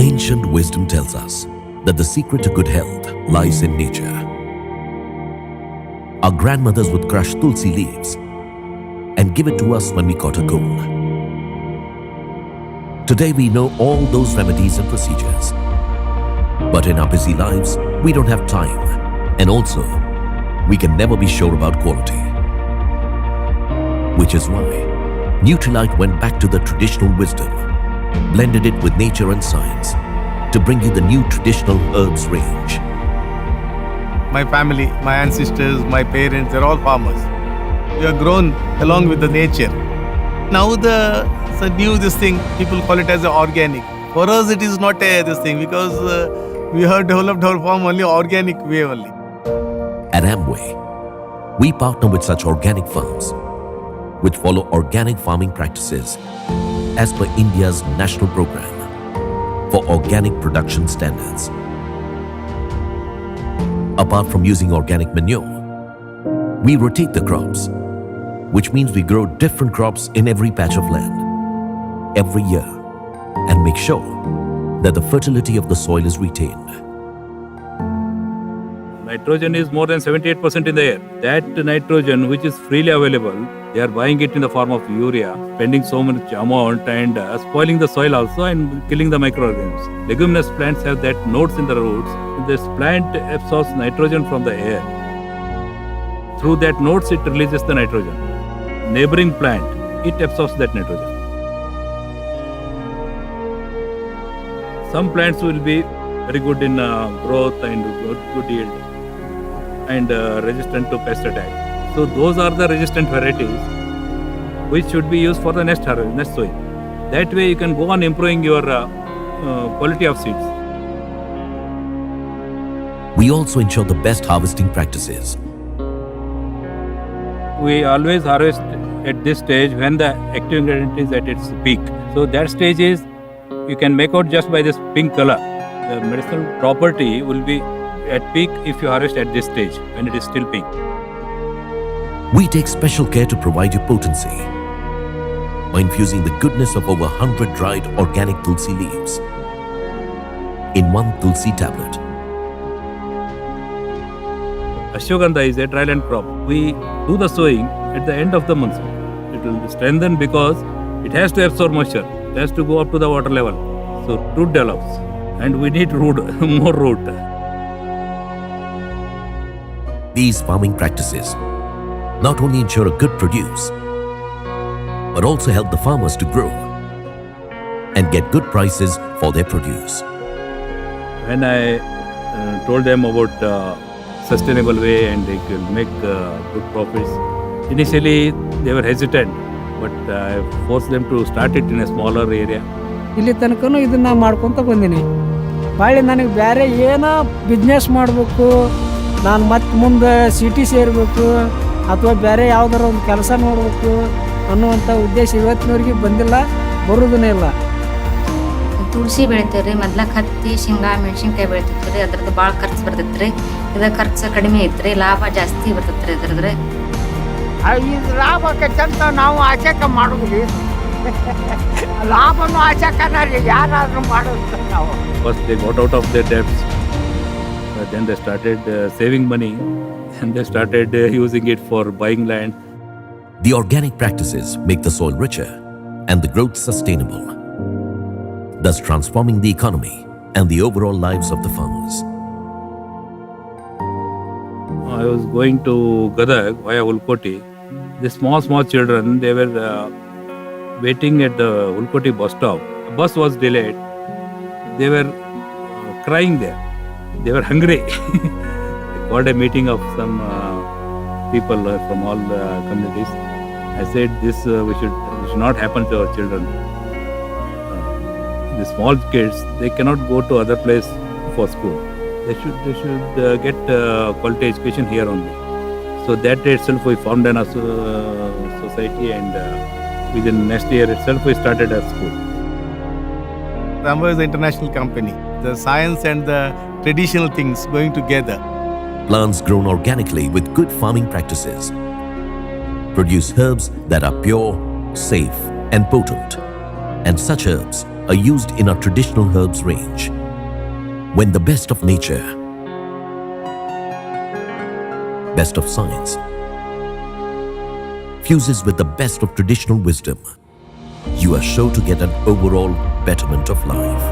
Ancient wisdom tells us that the secret to good health lies in nature. Our grandmothers would crush tulsi leaves and give it to us when we caught a cold. Today we know all those remedies and procedures. But in our busy lives, we don't have time. And also, we can never be sure about quality. Which is why Nutrilite went back to the traditional wisdom, blended it with nature and science to bring you the new traditional herbs range. My family, my ancestors, my parents, they're all farmers. We are grown along with the nature. Now the new this thing, people call it as organic. For us it is not this thing because we have developed our farm only organic way only. At Amway, we partner with such organic farms which follow organic farming practices as per India's national program for organic production standards. Apart from using organic manure, we rotate the crops, which means we grow different crops in every patch of land every year and make sure that the fertility of the soil is retained. Nitrogen is more than 78% in the air. That nitrogen, which is freely available, they are buying it in the form of urea, spending so much amount and spoiling the soil also and killing the microorganisms. Leguminous plants have that nodes in the roots. This plant absorbs nitrogen from the air. Through that nodes, it releases the nitrogen. Neighboring plant, it absorbs that nitrogen. Some plants will be very good in growth and good yield and resistant to pest attack. So those are the resistant varieties which should be used for the next sowing. That way you can go on improving your quality of seeds. We also ensure the best harvesting practices. We always harvest at this stage when the active ingredient is at its peak. So that stage is, you can make out just by this pink color. The medicinal property will be at peak if you harvest at this stage when it is still pink. We take special care to provide you potency by infusing the goodness of over 100 dried organic tulsi leaves in one tulsi tablet. Ashwagandha is a dryland crop. We do the sowing at the end of the monsoon. It will strengthen because it has to absorb moisture. It has to go up to the water level. So root develops and we need root, more root. These farming practices not only ensure a good produce, but also help the farmers to grow and get good prices for their produce. When I told them about sustainable way and they will make good profits, initially they were hesitant, but I forced them to start it in a smaller area. ಇಲ್ಲಿ ತನಕನೂ ಇದನ್ನ ಮಾಡ್ಕೊತ ಬಂದೀನಿ. ಬಾಳೆ ನನಗೆ ಬೇರೆ ಏನೋ business ಮಾಡಬೇಕು, ನಾನು ಮತ್ತೆ ಮುಂದೆ ಸಿಟಿ ಸೇರಬೇಕು ಅಥವಾ ಬೇರೆ ಯಾವ್ದಾರ ಒಂದು ಕೆಲಸ ನೋಡಬೇಕು ಅನ್ನುವಂಥ ಉದ್ದೇಶ ಇವತ್ತಿನವರೆಗೆ ಬಂದಿಲ್ಲ, ಬರೋದನ್ನೇ ಇಲ್ಲ. ತುಳಸಿ ಬೆಳಿತೀವಿ ರೀ, ಮೊದ್ಲಕ್ಕೆ ಹತ್ತಿ ಶೇಂಗಾ ಮೆಣಸಿನ್ಕಾಯಿ ಬೆಳಿತಿತ್ತು ರೀ. ಅದ್ರದ್ದು ಭಾಳ ಖರ್ಚು ಬರ್ತೈತೆ ರೀ. ಇದು ಖರ್ಚು ಕಡಿಮೆ ಐತೆ ರೀ, ಲಾಭ ಜಾಸ್ತಿ ಬರ್ತೈತೆ ರೀ ಅದ್ರದ್ದು. ಇದು ಲಾಭಕ್ಕೆ ಚಂತ ನಾವು ಆಚೆಕ ಮಾಡೋದು ಲಾಭನೂ ಆಚೆಕನ ರೀ, ಯಾರಾದ್ರೂ ಮಾಡೋದು ನಾವು. First they got out of their debts, then they started saving money and they started using it for buying land. The organic practices make the soil richer and the growth sustainable, thus transforming the economy and the overall lives of the farmers. I was going to Gadag via Ulkoti. The small children, they were waiting at the Ulkoti bus stop. The bus was delayed. They were crying there. They were hungry. I called a meeting of some people from all the communities. I said this we should not happen to our children. The small kids, they cannot go to other place for school. They should get quality education here only. So that itself we formed an society and within next year itself we started a school. Amway is an international company. The science and the traditional things going together. Plants grown organically with good farming practices produce herbs that are pure, safe and potent. And such herbs are used in our traditional herbs range. When the best of nature, best of science, fuses with the best of traditional wisdom, you are sure to get an overall betterment of life.